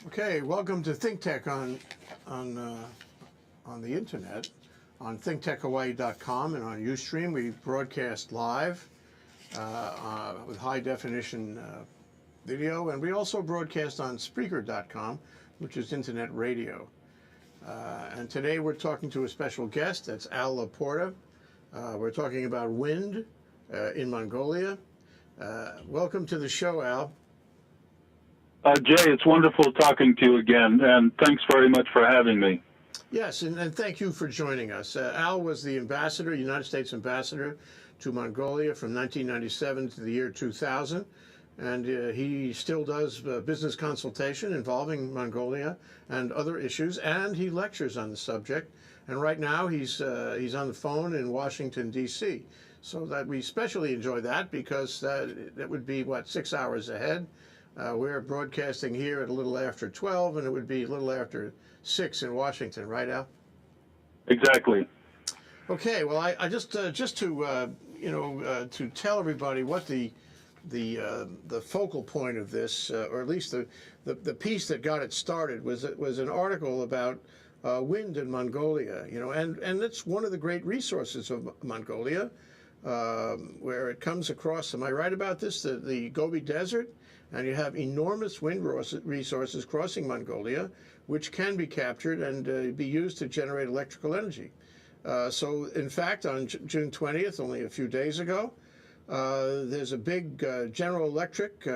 Okay, welcome to ThinkTech on the internet, on thinktechhawaii.com and on Ustream. We broadcast live with high definition video, and we also broadcast on Spreaker.com, which is internet radio. And today we're talking to a special guest. That's Al Porta. We're talking about wind in Mongolia. Welcome to the show, Al. Jay, it's wonderful talking to you again, and thanks very much for having me. Yes, and thank you for joining us. Al was the ambassador, United States ambassador to Mongolia from 1997 to the year 2000, and he still does business consultation involving Mongolia and other issues, and he lectures on the subject. And right now he's on the phone in Washington, D.C., so that we especially enjoy that because that would be, 6 hours ahead. We're broadcasting here at a little after 12, and it would be a little after 6 in Washington, right, Al? Exactly. Okay. Well, I just to tell everybody what the focal point of this, or at least the piece that got it started, was an article about wind in Mongolia. And it's one of the great resources of Mongolia, where it comes across. Am I right about this? The Gobi Desert. And you have enormous wind resources crossing Mongolia, which can be captured and be used to generate electrical energy. So, in fact, on June 20th, only a few days ago, there's a big General Electric,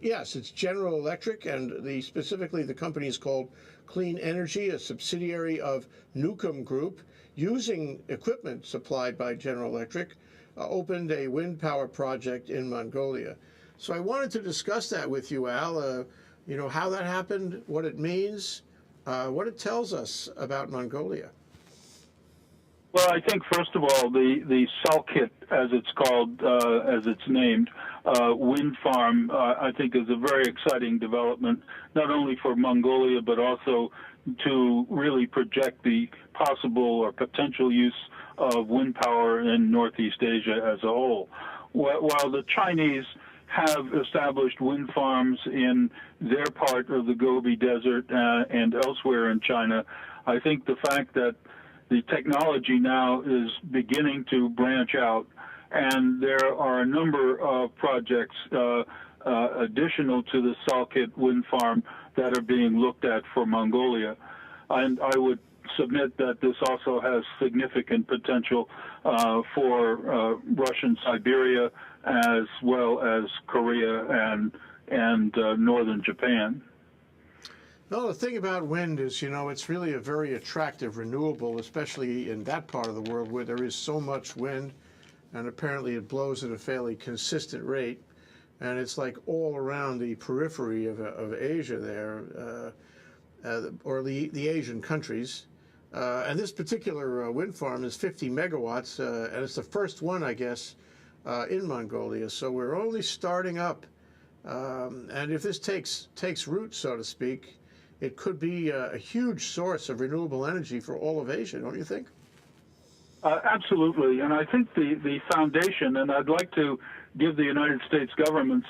Yes, it's General Electric, and specifically the company is called Clean Energy, a subsidiary of Newcomb Group, using equipment supplied by General Electric, opened a wind power project in Mongolia. So I wanted to discuss that with you, Al, how that happened, what it means, what it tells us about Mongolia. Well, I think, first of all, the Salkit, as it's called, as it's named, wind farm, I think is a very exciting development, not only for Mongolia, but also to really project the possible or potential use of wind power in Northeast Asia as a whole. While the Chinese have established wind farms in their part of the Gobi Desert and elsewhere in China, I think the fact that the technology now is beginning to branch out, and there are a number of projects additional to the Salkit wind farm that are being looked at for Mongolia. And I would submit that this also has significant potential for Russian Siberia, as well as Korea and northern Japan. No, the thing about wind is, it's really a very attractive renewable, especially in that part of the world where there is so much wind, and apparently it blows at a fairly consistent rate, and it's like all around the periphery of Asia there, or the Asian countries. And this particular wind farm is 50 megawatts, and it's the first one, I guess, in Mongolia. So we're only starting up. And if this takes root, so to speak, it could be a huge source of renewable energy for all of Asia, don't you think? Absolutely. And I think the foundation, and I'd like to give the United States government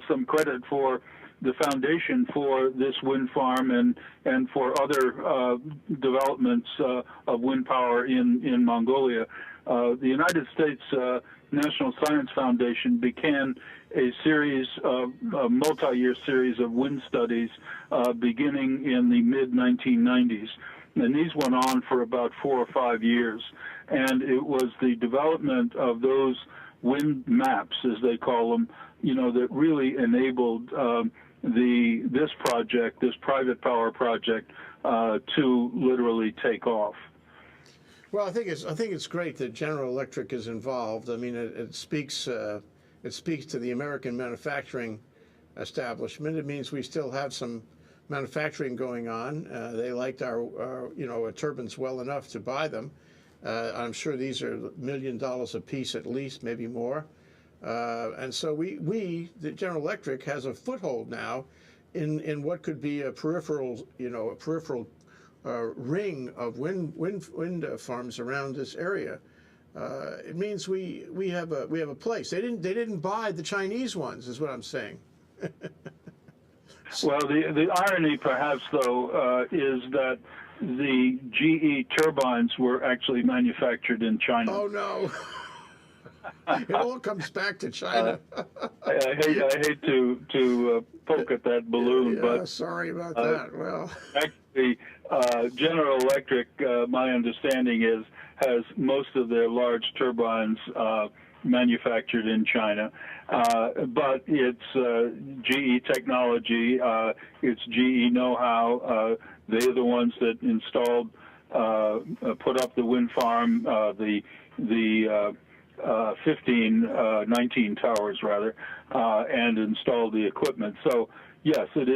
some credit for the foundation for this wind farm and for other developments of wind power in Mongolia. The United States National Science Foundation began a multi-year series of wind studies beginning in the mid-1990s. And these went on for about 4 or 5 years. And it was the development of those wind maps, as they call them, that really enabled this project, this private power project, to literally take off. Well, I think it's great that General Electric is involved. I mean, it speaks to the American manufacturing establishment. It means we still have some manufacturing going on. They liked our turbines well enough to buy them. I'm sure these are $1 million a piece at least, maybe more. And so the General Electric has a foothold now in what could be a peripheral ring of wind farms around this area. It means we have a place. They didn't buy the Chinese ones, is what I'm saying. Well, the irony, perhaps, though, is that the GE turbines were actually manufactured in China. Oh no! It all comes back to China. I hate to poke at that balloon, Yeah, but sorry about that. Well, actually, General Electric, my understanding is, has most of their large turbines manufactured in China, but it's GE technology, it's GE know-how. They're the ones that installed, put up the wind farm, the 19 towers rather, and installed the equipment. So yes, it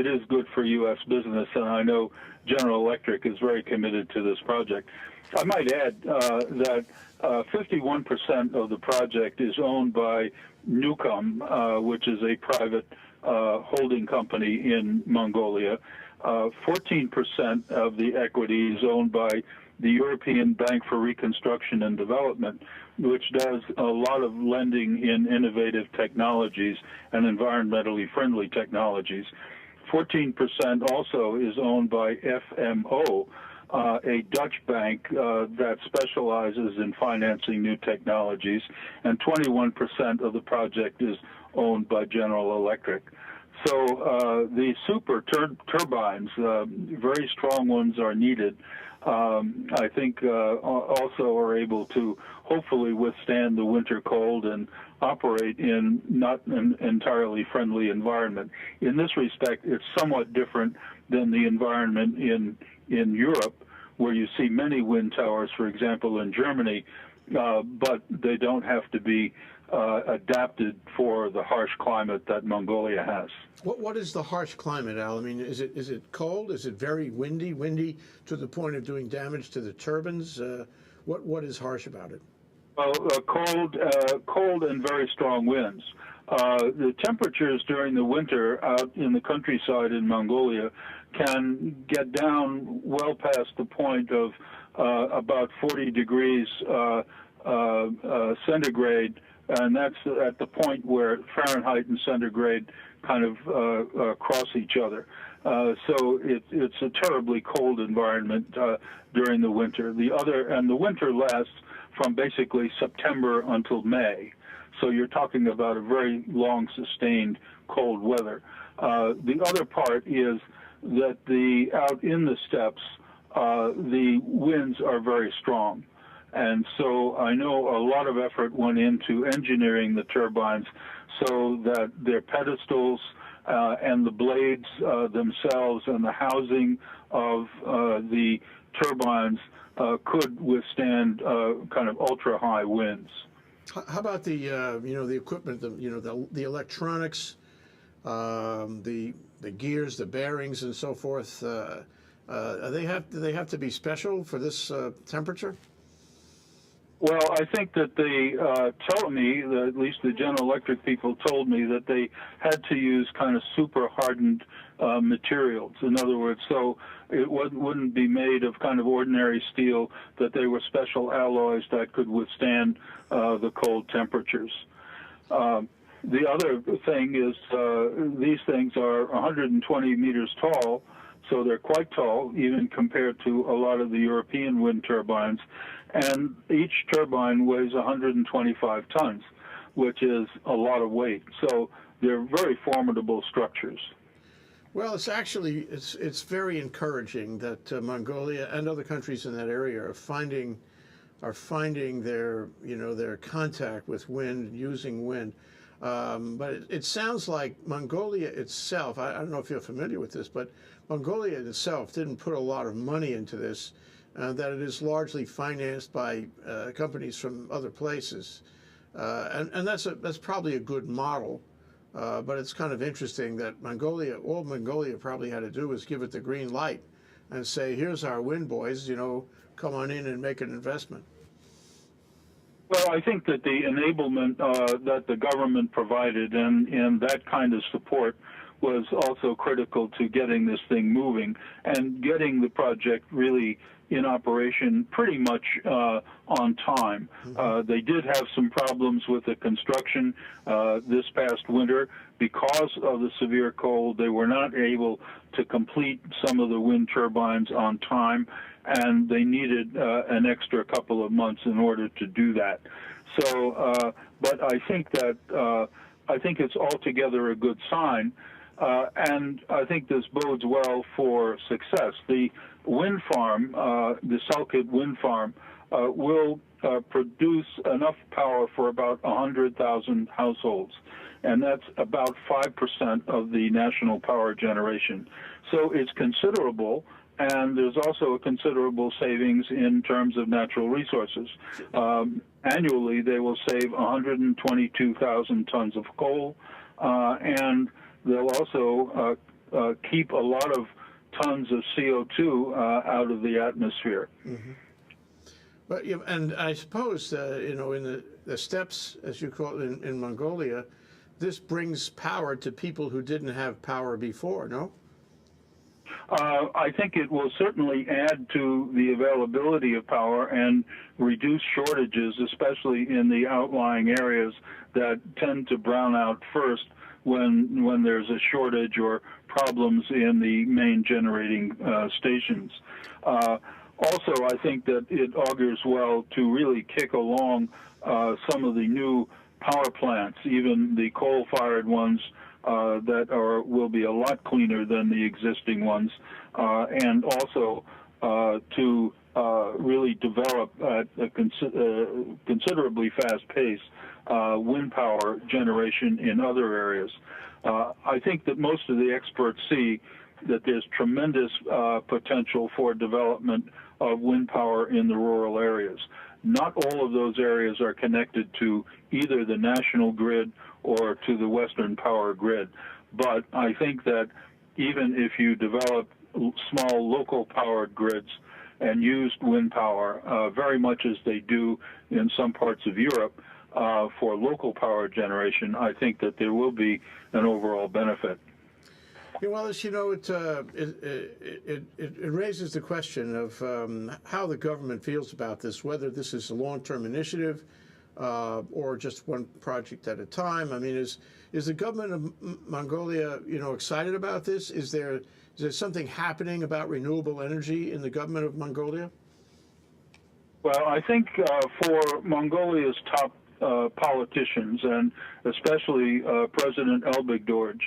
is good for U.S. business, and I know General Electric is very committed to this project. I might add that 51% of the project is owned by Newcomb, which is a private holding company in Mongolia. 14% of the equity is owned by the European Bank for Reconstruction and Development, which does a lot of lending in innovative technologies and environmentally friendly technologies. 14% also is owned by FMO, a Dutch bank that specializes in financing new technologies, and 21% of the project is owned by General Electric. So the super turbines, very strong ones, are needed. I think also are able to hopefully withstand the winter cold and operate in not an entirely friendly environment. In this respect, it's somewhat different than the environment in Europe, where you see many wind towers, for example, in Germany, but they don't have to be adapted for the harsh climate that Mongolia has. what is the harsh climate, Al? I mean, is it cold? Is it very windy? Windy to the point of doing damage to the turbines? What is harsh about it? Well, cold and very strong winds. The temperatures during the winter out in the countryside in Mongolia can get down well past the point of about 40 degrees centigrade, and that's at the point where Fahrenheit and centigrade kind of cross each other. So it's a terribly cold environment during the winter. The winter lasts from basically September until May. So you're talking about a very long, sustained cold weather. The other part is that out in the steppes, the winds are very strong. And so I know a lot of effort went into engineering the turbines so that their pedestals and the blades themselves and the housing of the turbines could withstand kind of ultra-high winds. How about the the equipment, the electronics, the gears, the bearings, and so forth? Do they have to be special for this temperature? Well, I think that they told me, at least the General Electric people told me, that they had to use kind of super hardened materials. In other words, so it wouldn't be made of kind of ordinary steel, that they were special alloys that could withstand the cold temperatures. The other thing is these things are 120 meters tall, so they're quite tall, even compared to a lot of the European wind turbines. And each turbine weighs 125 tons, which is a lot of weight. So they're very formidable structures. Well, it's very encouraging that Mongolia and other countries in that area are finding their contact with wind, using wind. But it sounds like Mongolia itself, I don't know if you're familiar with this, but Mongolia itself didn't put a lot of money into this, that it is largely financed by companies from other places. And that's probably a good model, but it's kind of interesting that all Mongolia probably had to do was give it the green light and say, here's our wind boys, come on in and make an investment. Well, I think that the enablement that the government provided and that kind of support was also critical to getting this thing moving and getting the project really in operation pretty much on time. They did have some problems with the construction this past winter. Because of the severe cold, they were not able to complete some of the wind turbines on time, and they needed an extra couple of months in order to do that. So, but I think that I think it's altogether a good sign, and I think this bodes well for success. The wind farm, the Salkit wind farm, will produce enough power for about 100,000 households, and that's about 5% of the national power generation. So it's considerable, and there's also a considerable savings in terms of natural resources. Annually, they will save 122,000 tons of coal, and they'll also keep a lot of tons of CO2 out of the atmosphere. Mm-hmm. But and I suppose in the steppes, as you call it, in Mongolia, this brings power to people who didn't have power before. No. I think it will certainly add to the availability of power and reduce shortages, especially in the outlying areas that tend to brown out first when there's a shortage or problems in the main generating stations. Also, I think that it augurs well to really kick along some of the new power plants, even the coal-fired ones that will be a lot cleaner than the existing ones, and also to really develop at a considerably fast pace wind power generation in other areas. I think that most of the experts see that there's tremendous potential for development of wind power in the rural areas. Not all of those areas are connected to either the national grid or to the Western power grid. But I think that even if you develop small local powered grids and used wind power, very much as they do in some parts of Europe, for local power generation, I think that there will be an overall benefit. Yeah, well, as you know, it raises the question of how the government feels about this, whether this is a long-term initiative or just one project at a time. I mean, is the government of Mongolia, excited about this? Is there something happening about renewable energy in the government of Mongolia? Well, I think for Mongolia's top politicians, and especially President Elbegdorj,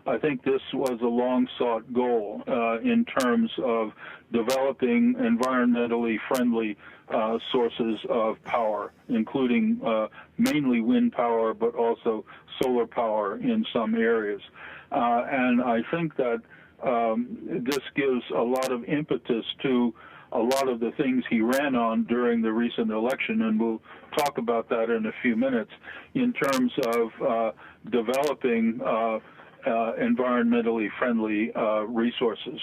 I think this was a long-sought goal in terms of developing environmentally friendly sources of power, including mainly wind power, but also solar power in some areas. And I think that this gives a lot of impetus to a lot of the things he ran on during the recent election, and we'll talk about that in a few minutes, in terms of developing environmentally friendly resources.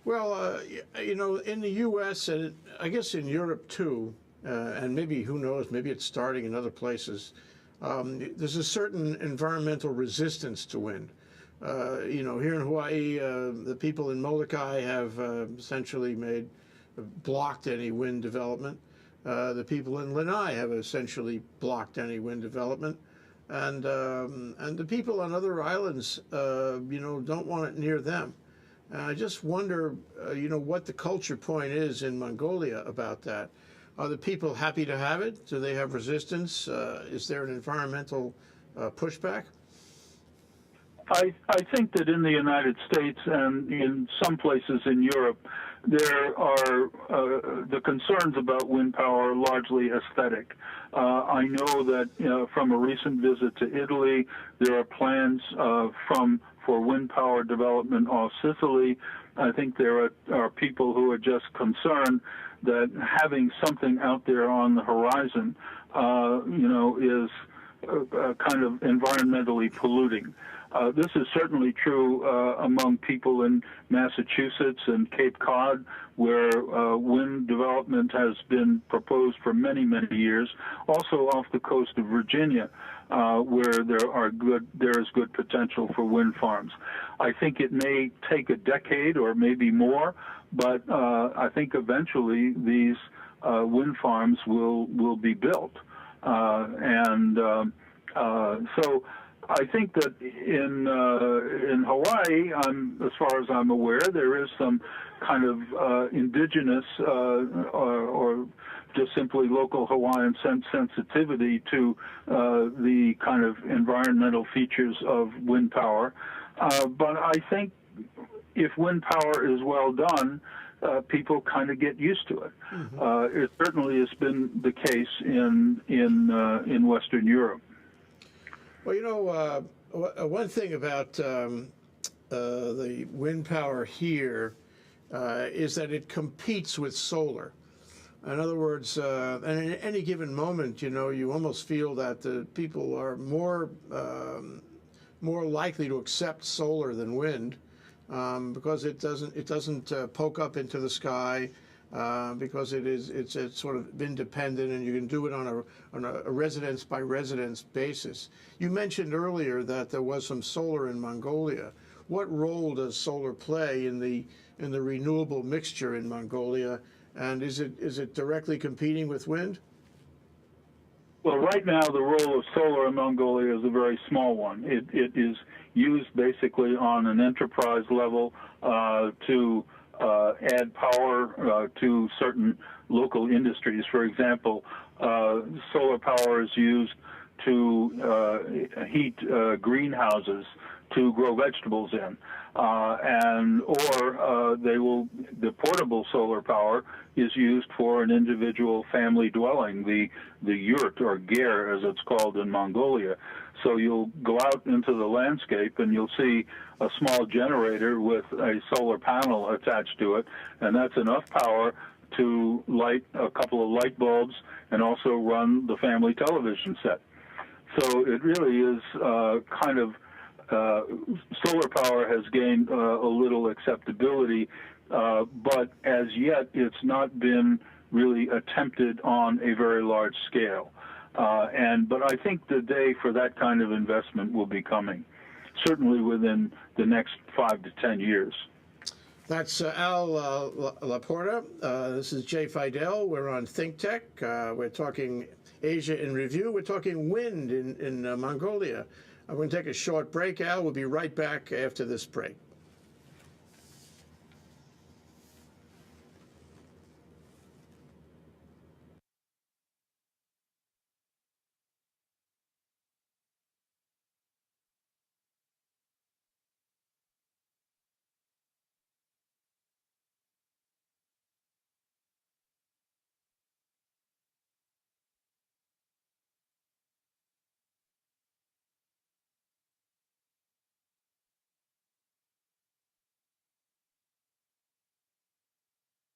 Well, in the U.S. and I guess in Europe too, and maybe, who knows, maybe it's starting in other places, there's a certain environmental resistance to wind. Here in Hawaii, the people in Molokai have essentially blocked any wind development. The people in Lanai have essentially blocked any wind development. And the people on other islands, don't want it near them. I just wonder, what the culture point is in Mongolia about that. Are the people happy to have it? Do they have resistance? Is there an environmental pushback? I think that in the United States and in some places in Europe, there are the concerns about wind power are largely aesthetic. I know that from a recent visit to Italy, there are plans for wind power development off Sicily. I think there are people who are just concerned that having something out there on the horizon, is kind of environmentally polluting. This is certainly true among people in Massachusetts and Cape Cod, where wind development has been proposed for many, many years. Also off the coast of Virginia, where there is good potential for wind farms. I think it may take a decade or maybe more, but I think eventually these wind farms will be built, so I think that in Hawaii, as far as I'm aware, there is some kind of indigenous or just simply local Hawaiian sensitivity to the kind of environmental features of wind power. But I think if wind power is well done, people kind of get used to it. Mm-hmm. It certainly has been the case in Western Europe. Well, one thing about the wind power here is that it competes with solar. In other words, and at any given moment, you almost feel that the people are more likely to accept solar than wind because it doesn't poke up into the sky. Because it's sort of independent, and you can do it on a residence by residence basis. You mentioned earlier that there was some solar in Mongolia. What role does solar play in the renewable mixture in Mongolia, and is it directly competing with wind? Well, right now the role of solar in Mongolia is a very small one. It is used basically on an enterprise level to add power to certain local industries. For example, solar power is used to heat greenhouses to grow vegetables in, the portable solar power is used for an individual family dwelling, the yurt or ger as it's called in Mongolia. So you'll go out into the landscape and you'll see a small generator with a solar panel attached to it, and that's enough power to light a couple of light bulbs and also run the family television set. So it really is kind of solar power has gained a little acceptability, but as yet it's not been really attempted on a very large scale. But I think the day for that kind of investment will be coming, certainly within the next 5 to 10 years. That's Al Laporta. This is Jay Fidell. We're on ThinkTech. We're talking Asia in Review. We're talking wind in Mongolia. I'm going to take a short break, Al. We'll be right back after this break.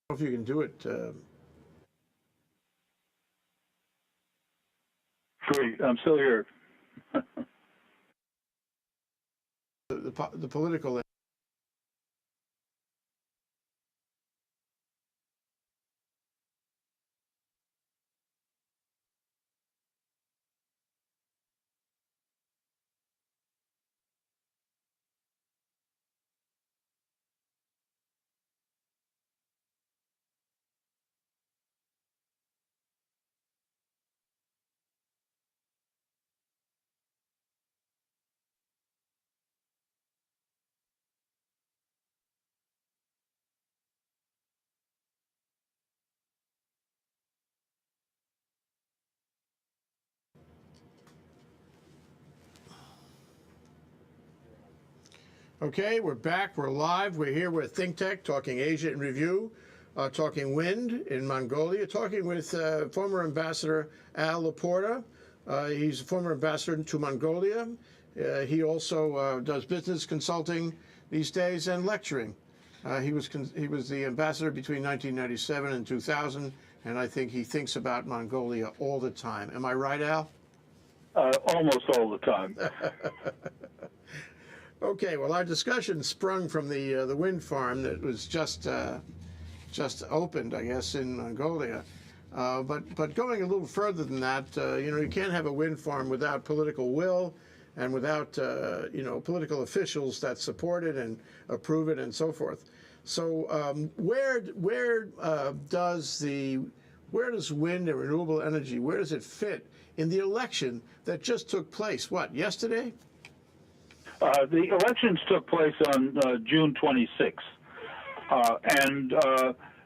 I don't know if you can do it. Great, I'm still here. The political. Okay, we're back. We're live. We're here with ThinkTech, talking Asia in Review, talking wind in Mongolia, talking with former Ambassador Al Laporta. He's a former ambassador to Mongolia. He also does business consulting these days and lecturing. He was the ambassador between 1997 and 2000, and I think he thinks about Mongolia all the time. Am I right, Al? Almost all the time. Okay, well, our discussion sprung from the wind farm that was just opened, I guess, in Mongolia. But going a little further than that, you can't have a wind farm without political will and without political officials that support it and approve it and so forth. So where does wind and renewable energy, where does it fit in the election that just took place? What, yesterday? The elections took place on June 26th, and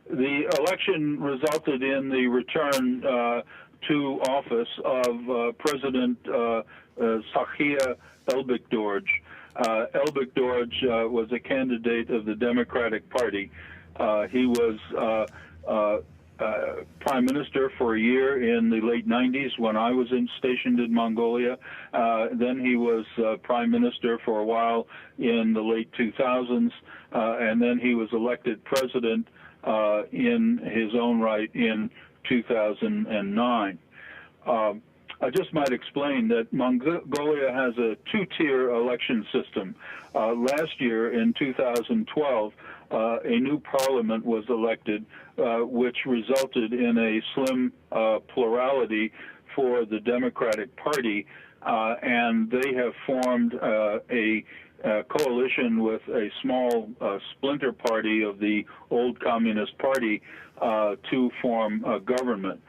the election resulted in the return to office of President Sakhia Elbekdorj. Elbekdorj was a candidate of the Democratic Party. He was Prime Minister for a year in the late 90s when I was stationed in Mongolia. Then he was Prime Minister for a while in the late 2000s, and then he was elected President in his own right in 2009. I just might explain that Mongolia has a two-tier election system. Last year, in 2012, a new parliament was elected, which resulted in a slim plurality for the Democratic Party, and they have formed a coalition with a small splinter party of the old Communist Party to form a government.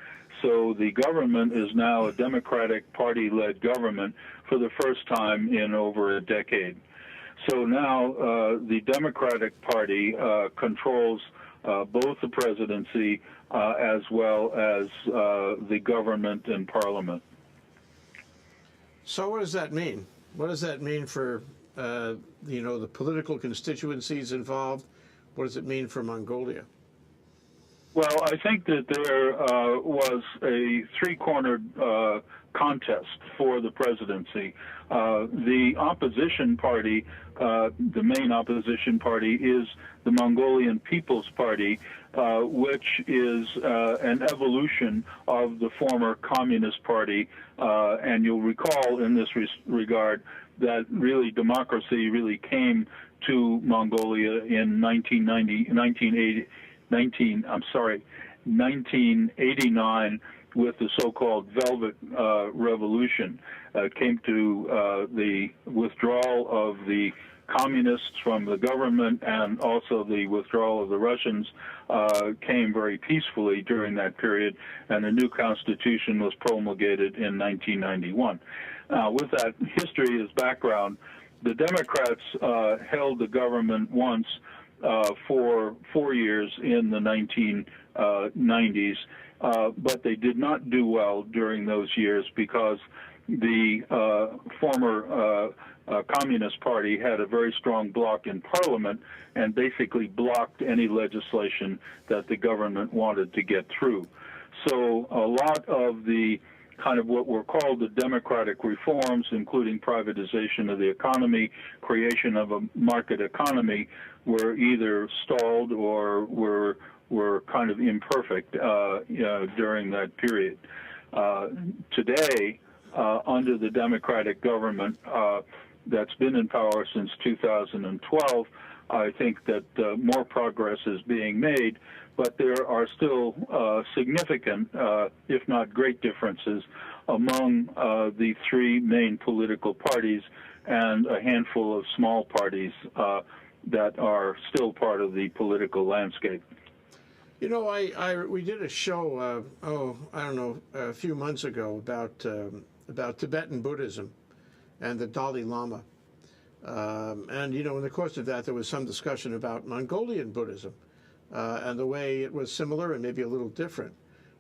So the government is now a Democratic Party-led government for the first time in over a decade. So now the Democratic Party controls both the presidency as well as the government and parliament. So what does that mean? What does that mean for the political constituencies involved? What does it mean for Mongolia? Well, I think that there was a three-cornered contest for the presidency. The opposition party, the main opposition party, is the Mongolian People's Party, which is an evolution of the former Communist Party. And you'll recall in this regard that really democracy really came to Mongolia in 1989 with the so-called Velvet Revolution. It came to the withdrawal of the communists from the government, and also the withdrawal of the Russians came very peacefully during that period, and a new constitution was promulgated in 1991. With that history as background, the Democrats held the government once for 4 years in the 1990s, but they did not do well during those years because the former Communist Party had a very strong bloc in Parliament and basically blocked any legislation that the government wanted to get through. So a lot of the kind of what were called the democratic reforms, including privatization of the economy, creation of a market economy, were either stalled or were kind of imperfect during that period. Today, under the democratic government that's been in power since 2012, I think that more progress is being made, but there are still significant, if not great differences among the three main political parties and a handful of small parties that are still part of the political landscape. You know, we did a show, I don't know, a few months ago about Tibetan Buddhism and the Dalai Lama. And, you know, in the course of that, there was some discussion about Mongolian Buddhism and the way it was similar and maybe a little different.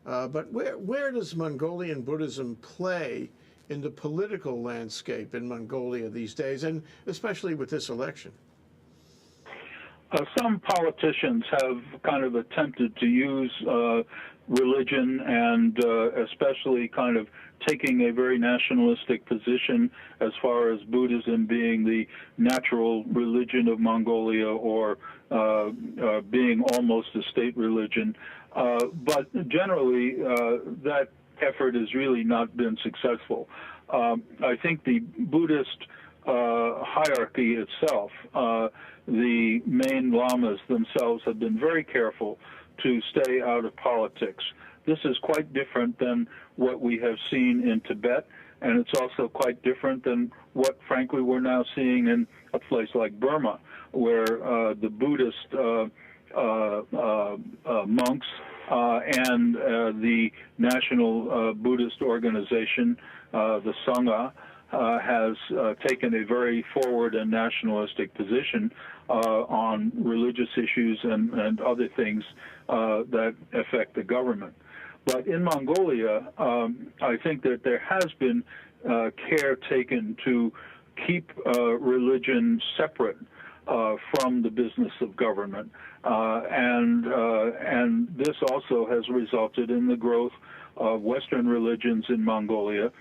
But where does Mongolian Buddhism play in the political landscape in Mongolia these days, and especially with this election? Some politicians have kind of attempted to use religion and especially kind of taking a very nationalistic position as far as Buddhism being the natural religion of Mongolia or being almost a state religion. But generally, that effort has really not been successful. I think the Buddhist hierarchy itself, the main lamas themselves have been very careful to stay out of politics. This is quite different than what we have seen in Tibet, and it's also quite different than what, frankly, we're now seeing in a place like Burma, where the Buddhist monks and the National Buddhist Organization, the Sangha, has taken a very forward and nationalistic position on religious issues and other things that affect the government. But in Mongolia, I think that there has been care taken to keep religion separate from the business of government, and this also has resulted in the growth of Western religions in Mongolia,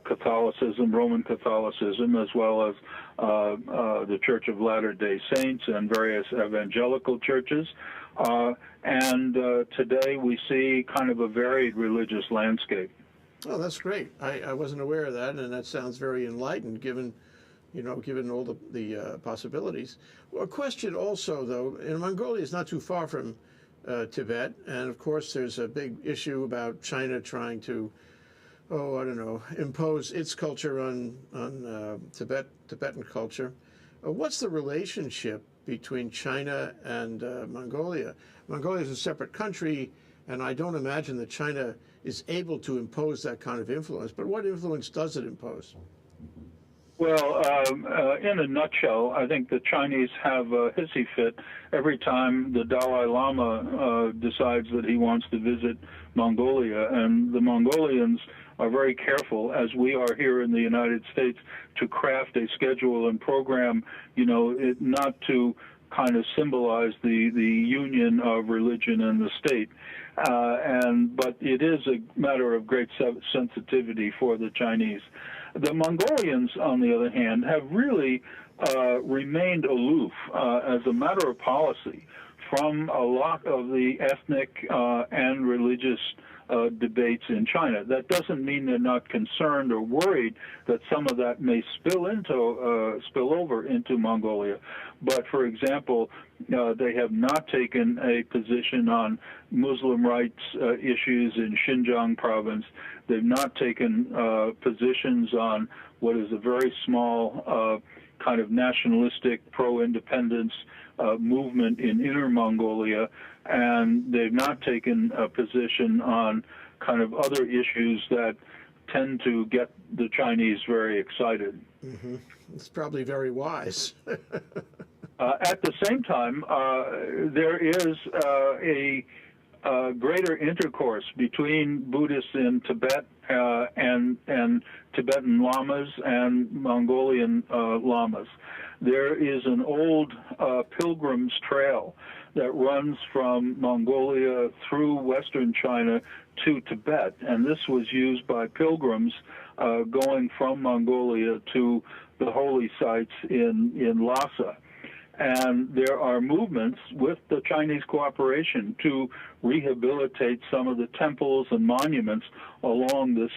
Catholicism, Roman Catholicism, as well as the Church of Latter-day Saints and various evangelical churches. And today we see kind of a varied religious landscape. Oh, that's great. I wasn't aware of that, and that sounds very enlightened, given all the possibilities. Well, a question also, though, in Mongolia is not too far from Tibet, and of course there's a big issue about China trying to, impose its culture on Tibetan culture. What's the relationship between China and Mongolia? Mongolia is a separate country, and I don't imagine that China is able to impose that kind of influence. But what influence does it impose? Well, in a nutshell, I think the Chinese have a hissy fit every time the Dalai Lama decides that he wants to visit Mongolia, and the Mongolians are very careful, as we are here in the United States, to craft a schedule and program, not to kind of symbolize the union of religion and the state. But it is a matter of great sensitivity for the Chinese. The Mongolians, on the other hand, have really remained aloof as a matter of policy from a lot of the ethnic and religious debates in China. That doesn't mean they're not concerned or worried that some of that may spill over into Mongolia. But, for example, they have not taken a position on Muslim rights issues in Xinjiang province. They've not taken positions on what is a very small kind of nationalistic pro-independence movement in Inner Mongolia, and they've not taken a position on kind of other issues that tend to get the Chinese very excited. Mm-hmm. It's probably very wise. At the same time, there is a greater intercourse between Buddhists in Tibet and Tibetan lamas and Mongolian lamas. There is an old pilgrim's trail that runs from Mongolia through Western China to Tibet, and this was used by pilgrims going from Mongolia to the holy sites in Lhasa. And there are movements with the Chinese cooperation to rehabilitate some of the temples and monuments along this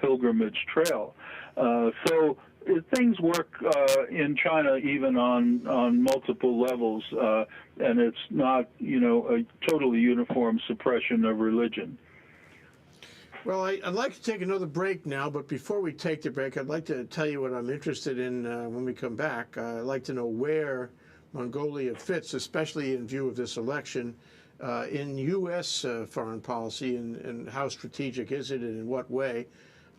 pilgrimage trail. So things work in China even on multiple levels, and it's not, a totally uniform suppression of religion. Well, I'd like to take another break now, but before we take the break, I'd like to tell you what I'm interested in when we come back. I'd like to know where Mongolia fits, especially in view of this election, in U.S. Foreign policy, and how strategic is it and in what way.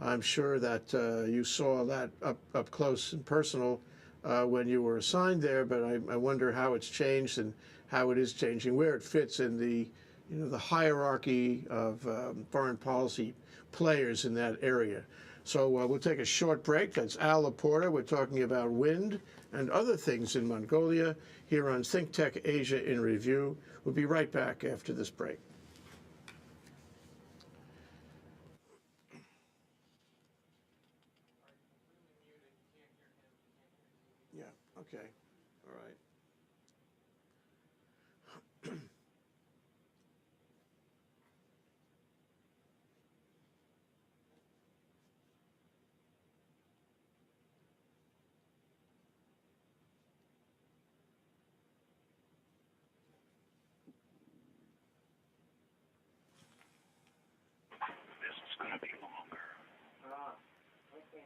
I'm sure that you saw that up close and personal when you were assigned there, but I wonder how it's changed and how it is changing, where it fits in the the hierarchy of foreign policy players in that area. So we'll take a short break. That's Al Porta. We're talking about wind and other things in Mongolia here on ThinkTech Asia in Review. We'll be right back after this break. Yeah, okay. All right.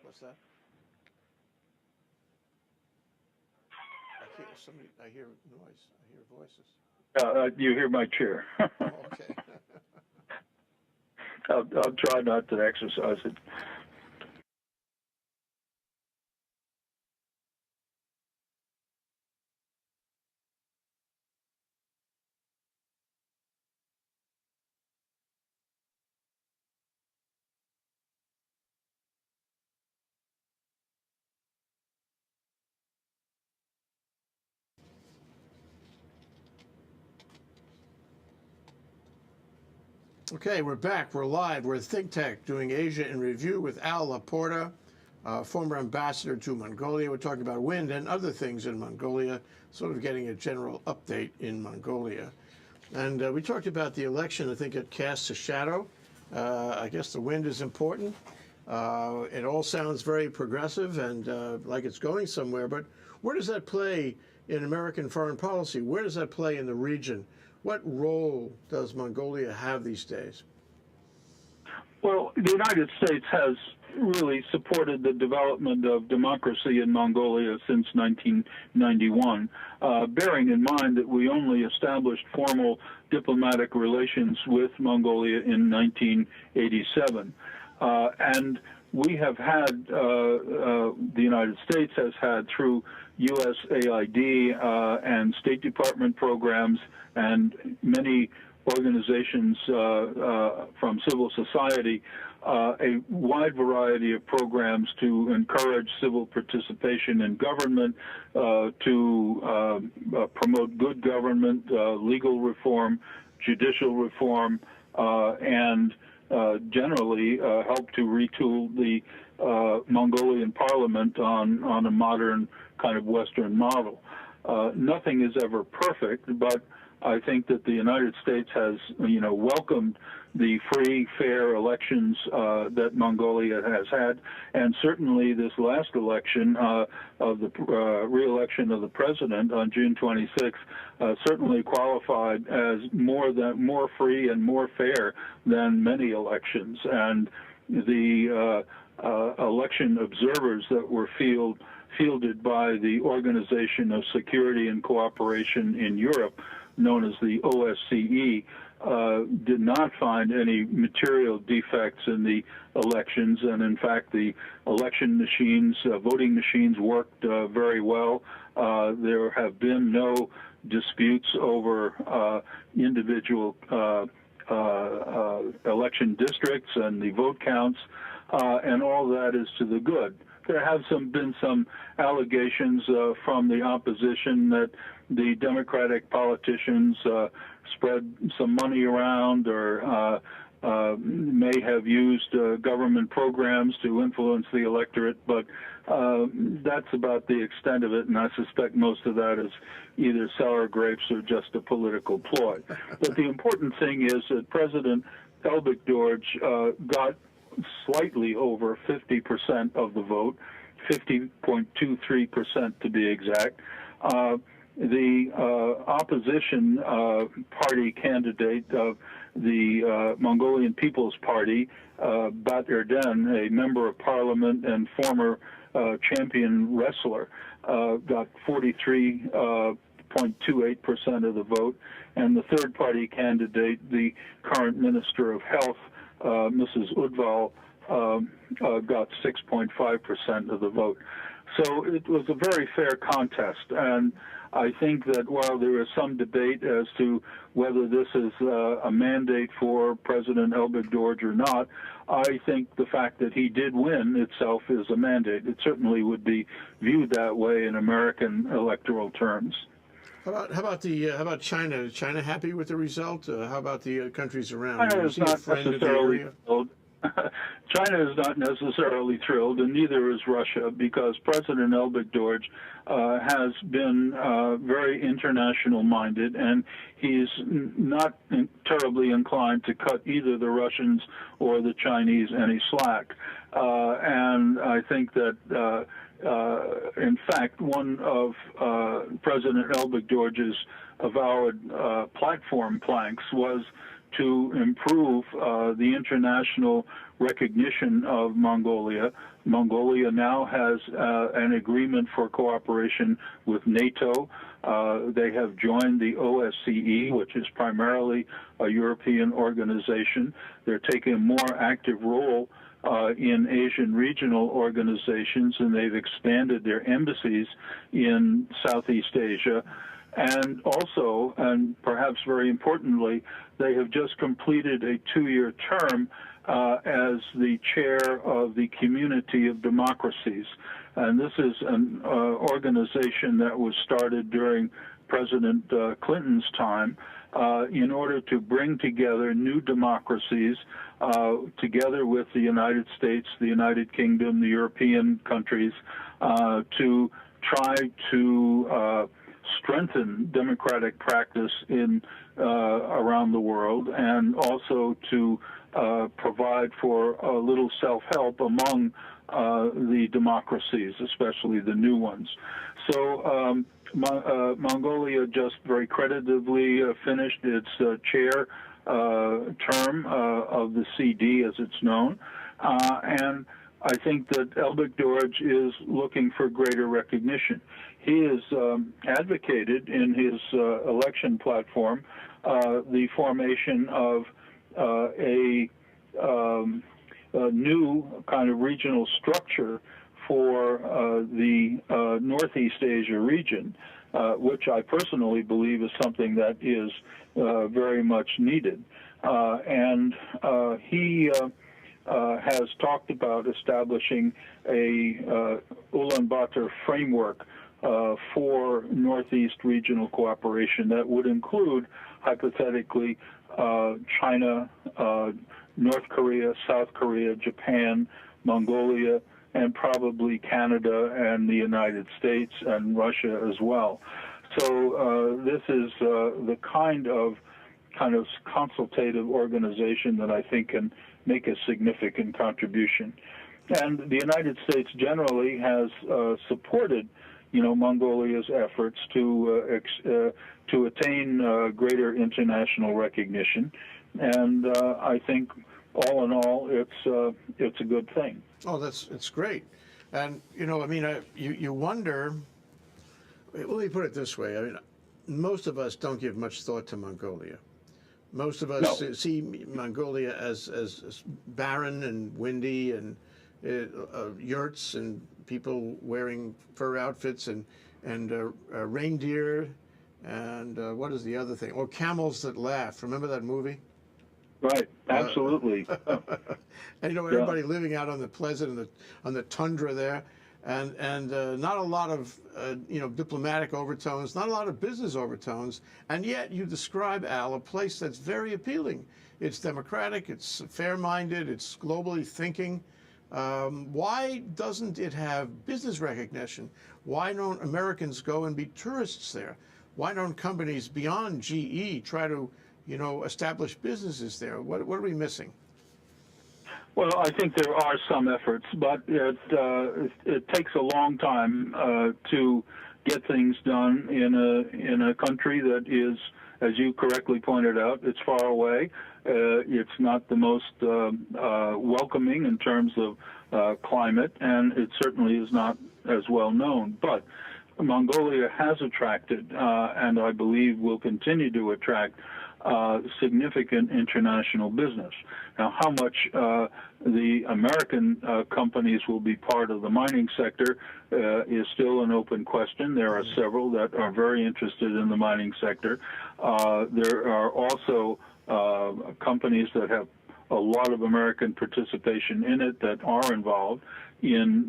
What's that? I hear noise. I hear voices. You hear my chair. Oh, okay. I'll try not to exercise it. Okay, we're back. We're live. We're at ThinkTech doing Asia in Review with Al Porta, former ambassador to Mongolia. We're talking about wind and other things in Mongolia, sort of getting a general update in Mongolia. And we talked about the election. I think it casts a shadow. I guess the wind is important. It all sounds very progressive and like it's going somewhere, but where does that play in American foreign policy? Where does that play in the region? What role does Mongolia have these days? Well, the United States has really supported the development of democracy in Mongolia since 1991, bearing in mind that we only established formal diplomatic relations with Mongolia in 1987. And we have had, the United States has had through USAID and State Department programs and many organizations from civil society, a wide variety of programs to encourage civil participation in government, to promote good government, legal reform, judicial reform, and generally help to retool the Mongolian parliament on a modern kind of Western model. Nothing is ever perfect, but I think that the United States has, welcomed the free, fair elections that Mongolia has had, and certainly this last election of the re-election of the president on June 26th certainly qualified as more free and more fair than many elections. And the election observers that were fielded by the Organization of Security and Cooperation in Europe, known as the OSCE, did not find any material defects in the elections, and in fact the election machines, voting machines worked very well. There have been no disputes over individual election districts and the vote counts, and all that is to the good. There have been some allegations from the opposition that the Democratic politicians spread some money around or may have used government programs to influence the electorate, but that's about the extent of it, and I suspect most of that is either sour grapes or just a political ploy. But the important thing is that President Elbegdorj got slightly over 50% of the vote, 50.23% to be exact. The opposition party candidate of the Mongolian People's Party, Bat Erden, a member of parliament and former champion wrestler, got 43.28% of the vote, and the third party candidate, the current Minister of Health, Mrs. Udval, got 6.5% of the vote. So it was a very fair contest, and I think that while there is some debate as to whether this is a mandate for President Elbegdorj or not, I think the fact that he did win itself is a mandate. It certainly would be viewed that way in American electoral terms. How about China? Is China happy with the result? How about the countries around? China is not necessarily thrilled. China is not necessarily thrilled, and neither is Russia, because President Elbegdorj has been very international-minded, and he's not terribly inclined to cut either the Russians or the Chinese any slack. And I think that in fact, one of President Elbegdorj's avowed platform planks was to improve the international recognition of Mongolia. Mongolia now has an agreement for cooperation with NATO. They have joined the OSCE, which is primarily a European organization. They're taking a more active role in Asian regional organizations, and they've expanded their embassies in Southeast Asia. And also, and perhaps very importantly, they have just completed a 2-year term as the chair of the Community of Democracies. And this is an organization that was started during President Clinton's time in order to bring together new democracies together with the United States, the United Kingdom, the European countries to try to strengthen democratic practice in around the world, and also to provide for a little self-help among the democracies, especially the new ones. So Mongolia just very creditably finished its chair term of the CD, as it's known, and I think that Elbegdorj is looking for greater recognition. He has advocated in his election platform the formation of a new kind of regional structure for the Northeast Asia region, which I personally believe is something that is very much needed. And he has talked about establishing a Ulaanbaatar framework for Northeast regional cooperation that would include, hypothetically, China, North Korea, South Korea, Japan, Mongolia, and probably Canada and the United States and Russia as well. So this is the kind of consultative organization that I think can make a significant contribution. And the United States generally has supported, Mongolia's efforts to attain greater international recognition. And I think, all in all, it's a good thing. Oh, it's great. And you wonder. Let me put it this way. I mean, most of us don't give much thought to Mongolia. Most of us see Mongolia as barren and windy, and yurts and people wearing fur outfits and reindeer, and what is the other thing? Or camels that laugh. Remember that movie? Right, absolutely. And everybody living out on the pleasant, on the tundra there, and not a lot of diplomatic overtones, not a lot of business overtones, and yet you describe, Al, a place that's very appealing. It's democratic, it's fair-minded, it's globally thinking. Why doesn't it have business recognition? Why don't Americans go and be tourists there? Why don't companies beyond GE try to establish businesses there? What are we missing? Well, I think there are some efforts, but it takes a long time to get things done in a country that is, as you correctly pointed out, it's far away. It's not the most welcoming in terms of climate, and it certainly is not as well known. But Mongolia has attracted, and I believe will continue to attract, significant international business. Now, how much the American companies will be part of the mining sector is still an open question. There are several that are very interested in the mining sector. There are also companies that have a lot of American participation in it that are involved in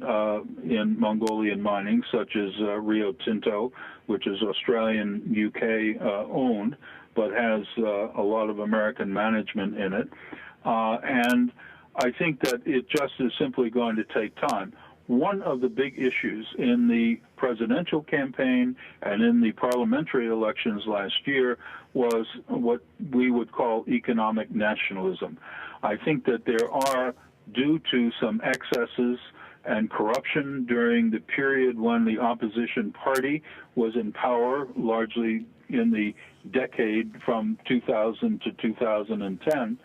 Mongolian mining, such as Rio Tinto, which is Australian, UK owned, but has a lot of American management in it. And I think that it just is simply going to take time. One of the big issues in the presidential campaign and in the parliamentary elections last year was what we would call economic nationalism. I think that there are, due to some excesses and corruption during the period when the opposition party was in power, largely in the decade from 2000 to 2010,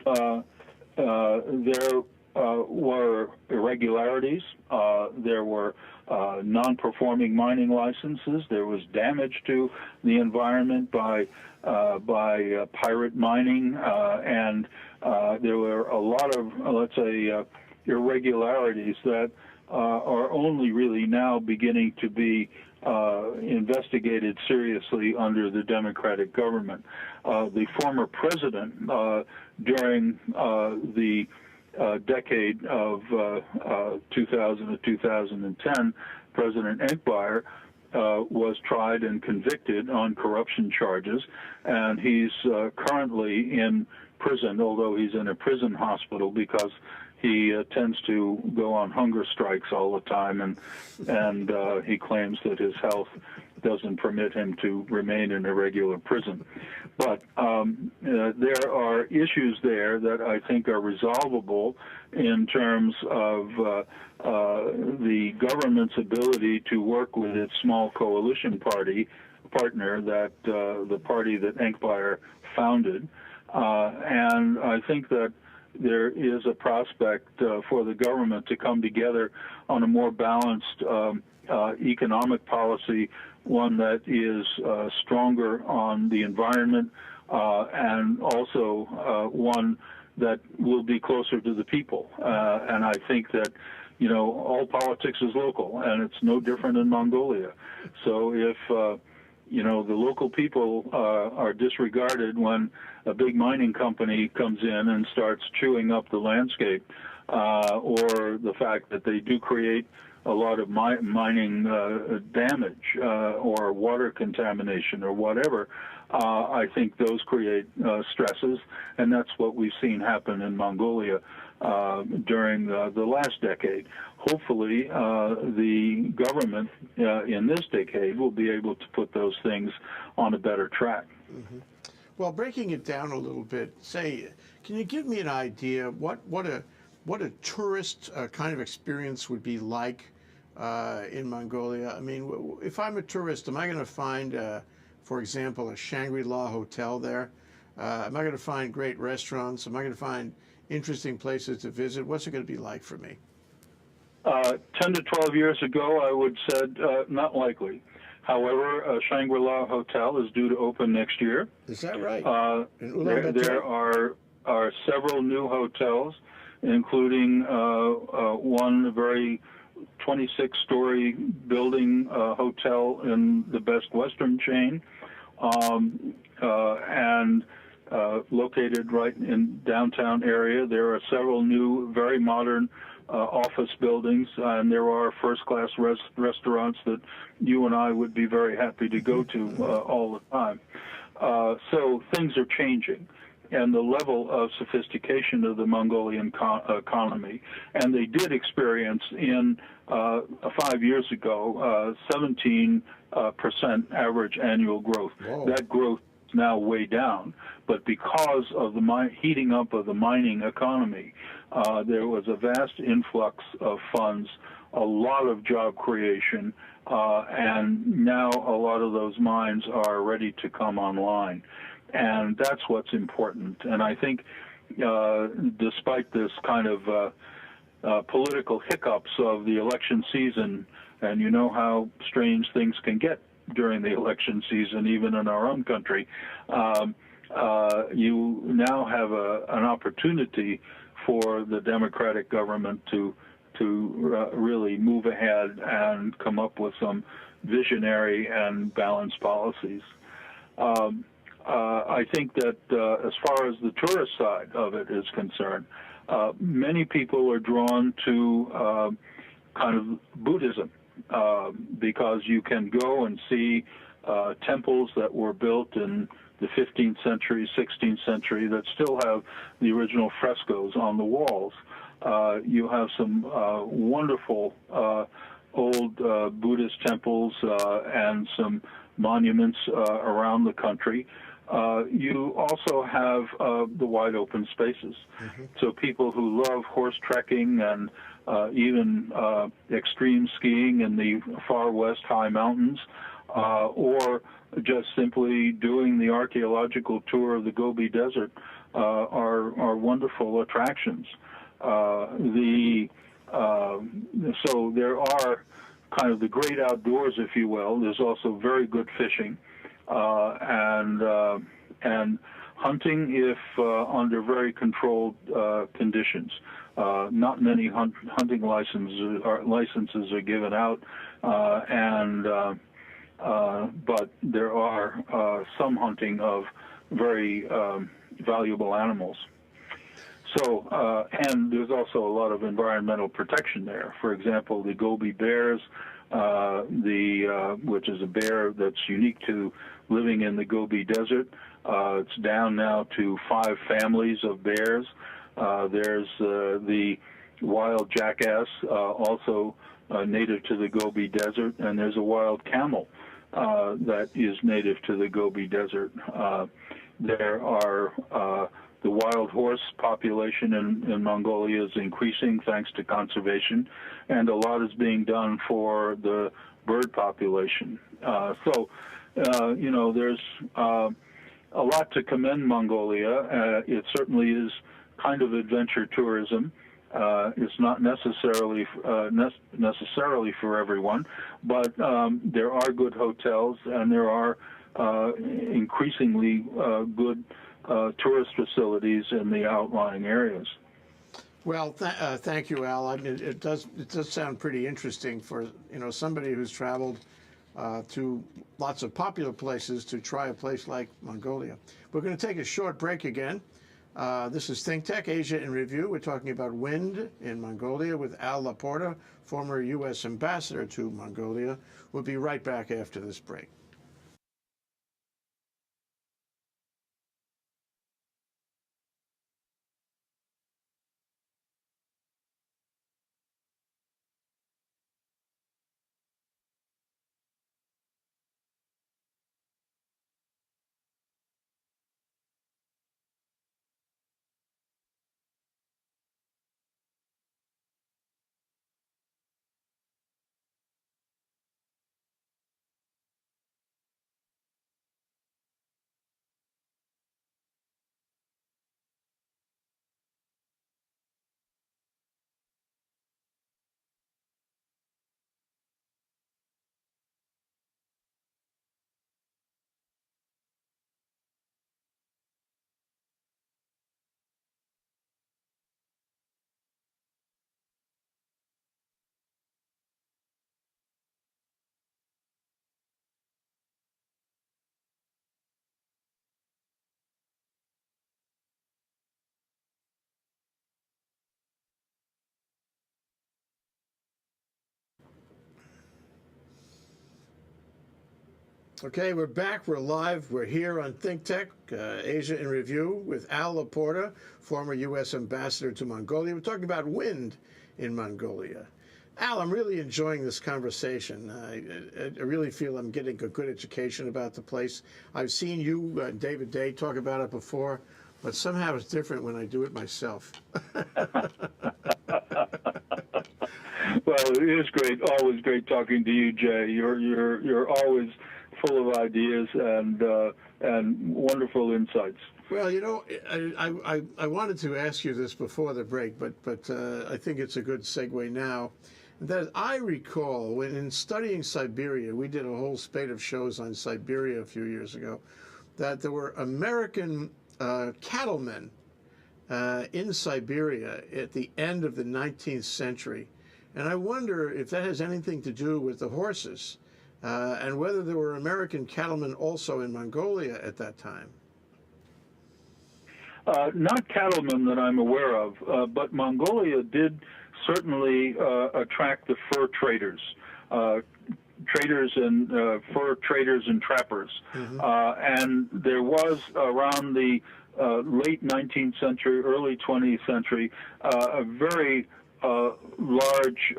there were irregularities, there were non-performing mining licenses, there was damage to the environment by pirate mining, and there were a lot of, let's say, irregularities that are only really now beginning to be investigated seriously under the Democratic government. The former president, during the decade of 2000 to 2010, President Embassador, was tried and convicted on corruption charges, and he's currently in prison, although he's in a prison hospital because he tends to go on hunger strikes all the time, and he claims that his health doesn't permit him to remain in a regular prison. But there are issues there that I think are resolvable in terms of the government's ability to work with its small coalition partner, that the party that Embassador founded, and I think that there is a prospect for the government to come together on a more balanced economic policy, one that is stronger on the environment, and also one that will be closer to the people. And I think that, you know, all politics is local, and it's no different in Mongolia. So if you know, the local people are disregarded when a big mining company comes in and starts chewing up the landscape, or the fact that they do create a lot of mining damage or water contamination or whatever, I think those create stresses, and that's what we've seen happen in Mongolia during the last decade. Hopefully, the government in this decade will be able to put those things on a better track. Mm-hmm. Well, breaking it down a little bit, can you give me an idea what a tourist kind of experience would be like in Mongolia? I mean, if I'm a tourist, am I going to find, for example, a Shangri-La hotel there? Am I going to find great restaurants? Am I going to find interesting places to visit? What's it going to be like for me? 10 to 12 years ago, I would said not likely. However, a Shangri-La hotel is due to open next year. Is that right? There are several new hotels, including one very 26-story building hotel in the Best Western chain, and located right in downtown area. There are several new, very modern office buildings, and there are first-class restaurants that you and I would be very happy to go to all the time. So things are changing, and the level of sophistication of the Mongolian economy, and they did experience in 5 years ago 17% average annual growth. Whoa. That growth is now way down, but because of the heating up of the mining economy, there was a vast influx of funds, a lot of job creation, and now a lot of those mines are ready to come online. And that's what's important. And I think despite this kind of political hiccups of the election season, and you know how strange things can get during the election season, even in our own country, you now have an opportunity for the Democratic government to really move ahead and come up with some visionary and balanced policies. I think that as far as the tourist side of it is concerned, many people are drawn to kind of Buddhism, because you can go and see temples that were built in the 15th century, 16th century that still have the original frescoes on the walls. You have some wonderful old Buddhist temples and some monuments around the country. You also have the wide open spaces. Mm-hmm. So people who love horse trekking and even extreme skiing in the far west high mountains or just simply doing the archaeological tour of the Gobi Desert are wonderful attractions. So there are kind of the great outdoors, if you will. There's also very good fishing and hunting if under very controlled conditions. Not many hunting licenses are given out, but there are some hunting of very valuable animals. So, and there's also a lot of environmental protection there. For example, the Gobi bears, which is a bear that's unique to living in the Gobi Desert. It's down now to 5 families of bears. There's the wild jackass, also native to the Gobi Desert, and there's a wild camel that is native to the Gobi Desert. There are the wild horse population in Mongolia is increasing thanks to conservation, and a lot is being done for the bird population. So, there's a lot to commend Mongolia. It certainly is kind of adventure tourism. It's not necessarily for everyone, but there are good hotels, and there are increasingly good tourist facilities in the outlying areas. Well, thank you, Al. I mean, it does sound pretty interesting for somebody who's traveled to lots of popular places to try a place like Mongolia. We're going to take a short break again. This is ThinkTech Asia in Review. We're talking about wind in Mongolia with Al Porta, former U.S. Ambassador to Mongolia. We'll be right back after this break. Okay, we're back. We're live. We're here on ThinkTech, Asia in Review with Al Porta, former U.S. Ambassador to Mongolia. We're talking about wind in Mongolia. Al, I'm really enjoying this conversation. I really feel I'm getting a good education about the place. I've seen you, David Day, talk about it before, but somehow it's different when I do it myself. Well, it is great. Always great talking to you, Jay. You're always full of ideas and wonderful insights. Well, I wanted to ask you this before the break, but I think it's a good segue now. That I recall when in studying Siberia, we did a whole spate of shows on Siberia a few years ago, that there were American cattlemen in Siberia at the end of the 19th century. And I wonder if that has anything to do with the horses, and whether there were American cattlemen also in Mongolia at that time. Not cattlemen that I'm aware of, but Mongolia did certainly attract the fur traders, fur traders and trappers. Mm-hmm. And there was around the late 19th century, early 20th century, a very large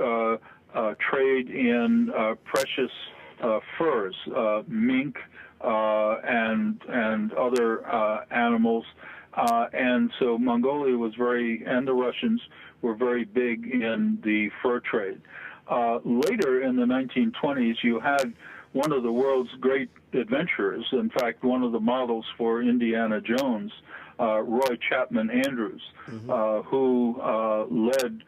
trade in precious furs, mink and other animals. And so Mongolia was and the Russians were very big in the fur trade. Later in the 1920s, you had one of the world's great adventurers. In fact, one of the models for Indiana Jones, Roy Chapman Andrews, who led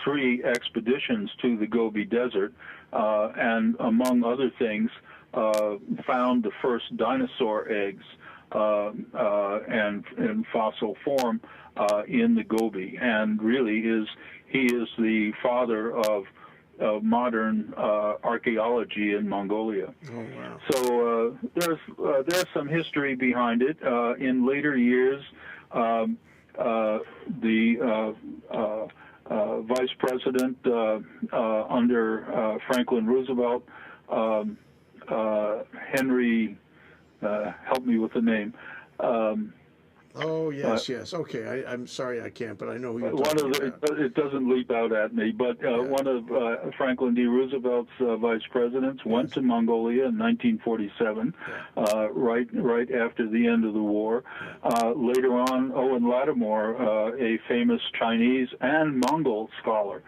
3 expeditions to the Gobi Desert, and among other things, found the first dinosaur eggs and in fossil form in the Gobi, and really he is the father of modern archaeology in Mongolia. Oh, wow. So there's some history behind it. In later years, the vice president under Franklin Roosevelt, Henry, help me with the name. Oh, yes, yes. Okay, I'm sorry I can't, but I know who you're One talking of about. it doesn't leap out at me, but one of Franklin D. Roosevelt's vice presidents went to Mongolia in 1947, right after the end of the war. Later on, Owen Lattimore, a famous Chinese and Mongol scholar,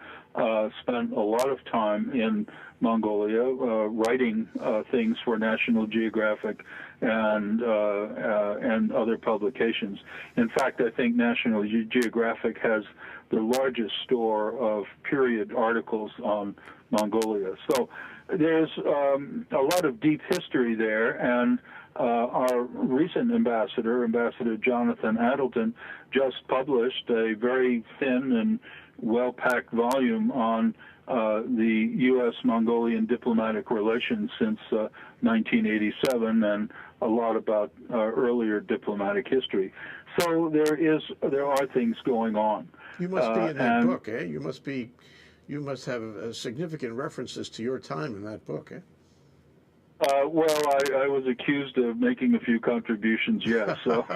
spent a lot of time in Mongolia writing things for National Geographic and other publications. In fact, I think National Geographic has the largest store of period articles on Mongolia. So there's a lot of deep history there, and our recent ambassador, Ambassador Jonathan Addleton, just published a very thin and well-packed volume on the U.S.-Mongolian diplomatic relations since 1987, and a lot about that diplomatic history. So there are things going on. You must be in that book, eh? You must have significant references to your time in that book, eh? Well, I was accused of making a few contributions, yes. So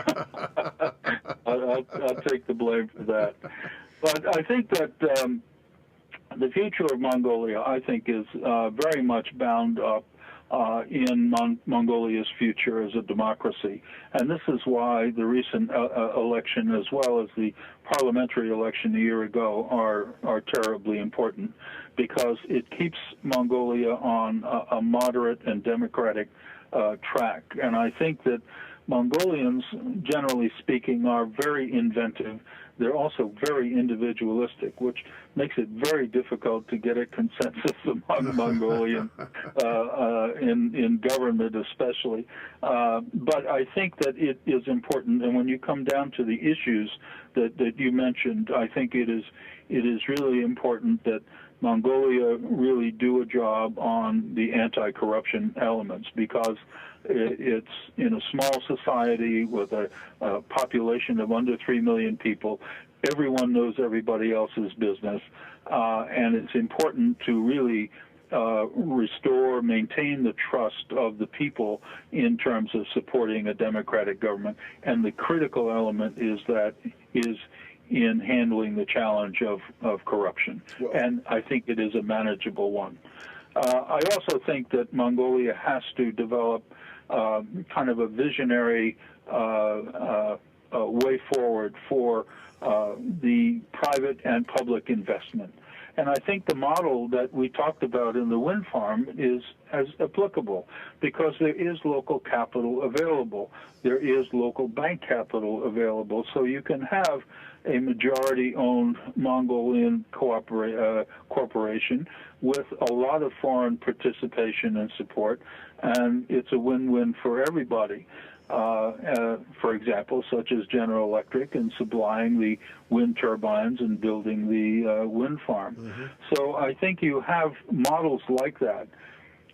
I'll take the blame for that. But I think that the future of Mongolia, I think, is very much bound up in Mongolia's future as a democracy. And this is why the recent election, as well as the parliamentary election a year ago, are terribly important, because it keeps Mongolia on a moderate and democratic track. And I think that Mongolians, generally speaking, are very inventive. They're also very individualistic, which makes it very difficult to get a consensus among Mongolians in government especially. But I think that it is important, and when you come down to the issues that you mentioned, I think it is really important that Mongolia really do a job on the anti-corruption elements, because it's in a small society with a population of under 3 million people. Everyone knows everybody else's business, and it's important to really maintain the trust of the people in terms of supporting a democratic government. And the critical element is in handling the challenge of corruption. Well, and I think it is a manageable one. I also think that Mongolia has to develop kind of a visionary way forward for the private and public investment. And I think the model that we talked about in the wind farm is as applicable, because there is local capital available. There is local bank capital available. So you can have a majority-owned Mongolian corporation with a lot of foreign participation and support, and it's a win-win for everybody. For example, such as General Electric and supplying the wind turbines and building the wind farm. Mm-hmm. So I think you have models like that.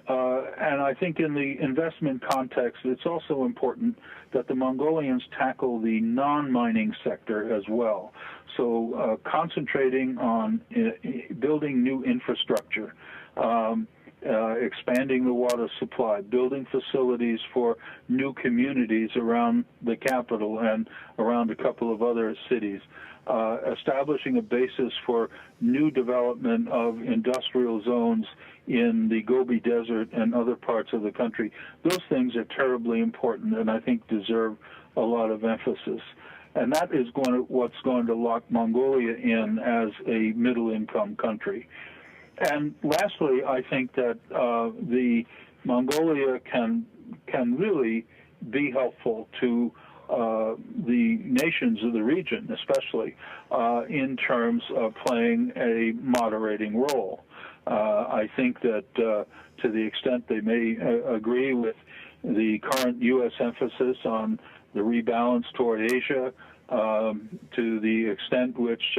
And I think in the investment context, it's also important that the Mongolians tackle the non-mining sector as well. So concentrating on building new infrastructure, expanding the water supply, building facilities for new communities around the capital and around a couple of other cities, establishing a basis for new development of industrial zones in the Gobi Desert and other parts of the country. Those things are terribly important, and I think deserve a lot of emphasis. And that is what's going to lock Mongolia in as a middle-income country. And lastly, I think that the Mongolia can really be helpful to the nations of the region, especially in terms of playing a moderating role. I think that to the extent they may agree with the current U.S. emphasis on the rebalance toward Asia, to the extent which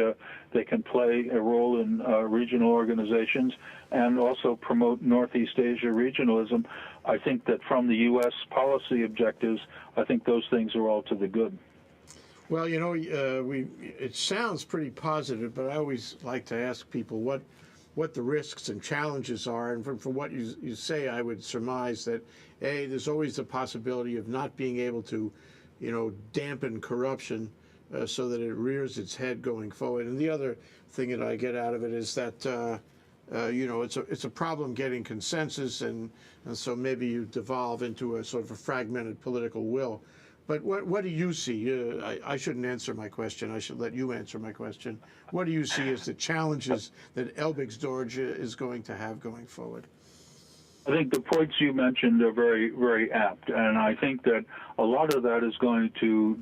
they can play a role in regional organizations and also promote Northeast Asia regionalism, I think that from the U.S. policy objectives, I think those things are all to the good. Well, you know, it sounds pretty positive, but I always like to ask people what the risks and challenges are. And from what you say, I would surmise that, A, there's always the possibility of not being able to, you know, dampen corruption so that it rears its head going forward. And the other thing that I get out of it is that, you know, it's a problem getting consensus, and so maybe you devolve into a sort of a fragmented political will. But what do you see? I shouldn't answer my question. I should let you answer my question. What do you see as the challenges that Elbig is going to have going forward? I think the points you mentioned are very, very apt, and I think that a lot of that is going to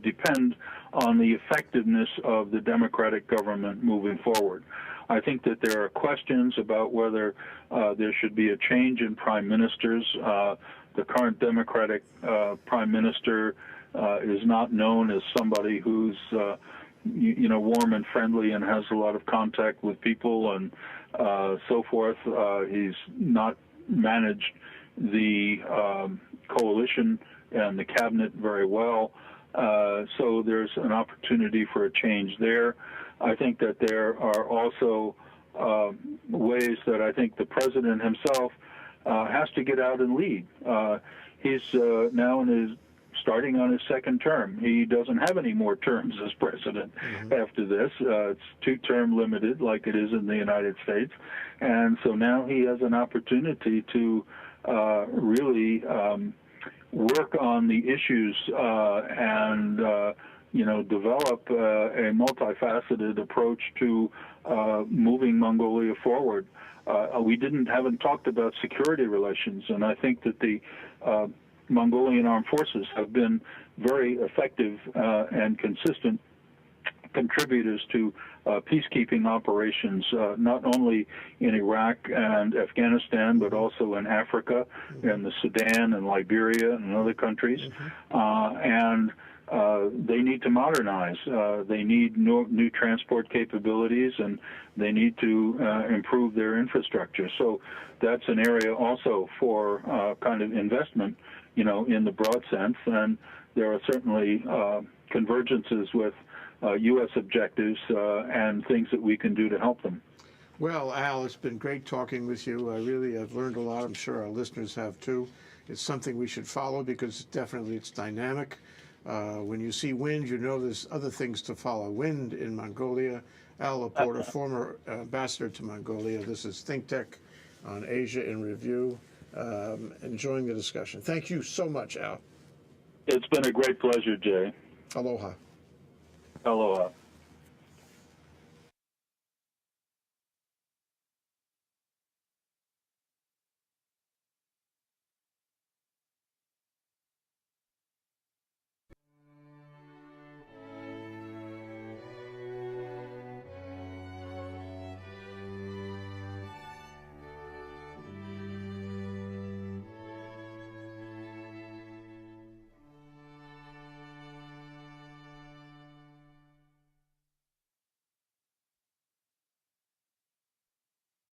depend on the effectiveness of the democratic government moving forward. I think that there are questions about whether there should be a change in prime ministers. The current Democratic prime minister is not known as somebody who's you know, warm and friendly and has a lot of contact with people and so forth. He's not managed the coalition and the cabinet very well. So there's an opportunity for a change there. I think that there are also ways that I think the president himself has to get out and lead. He's now starting on his second term. He doesn't have any more terms as president after this. It's two-term limited, like it is in the United States. And so now he has an opportunity to really work on the issues and you know, develop a multifaceted approach to moving Mongolia forward. We haven't talked about security relations, and I think that the Mongolian armed forces have been very effective and consistent contributors to peacekeeping operations, not only in Iraq and Afghanistan, but also in Africa, in the Sudan and Liberia and other countries. And they need to modernize. They need new transport capabilities, and they need to improve their infrastructure. So that's an area also for kind of investment, you know, in the broad sense. And there are certainly convergences with U.S. objectives and things that we can do to help them. Well, Al, it's been great talking with you. I really have learned a lot. I'm sure our listeners have too. It's something we should follow because definitely it's dynamic. When you see wind, you know there's other things to follow. Wind in Mongolia. Al Porta, former ambassador to Mongolia. This is ThinkTech on Asia in Review. Enjoying the discussion. Thank you so much, Al. It's been a great pleasure, Jay. Aloha. Aloha.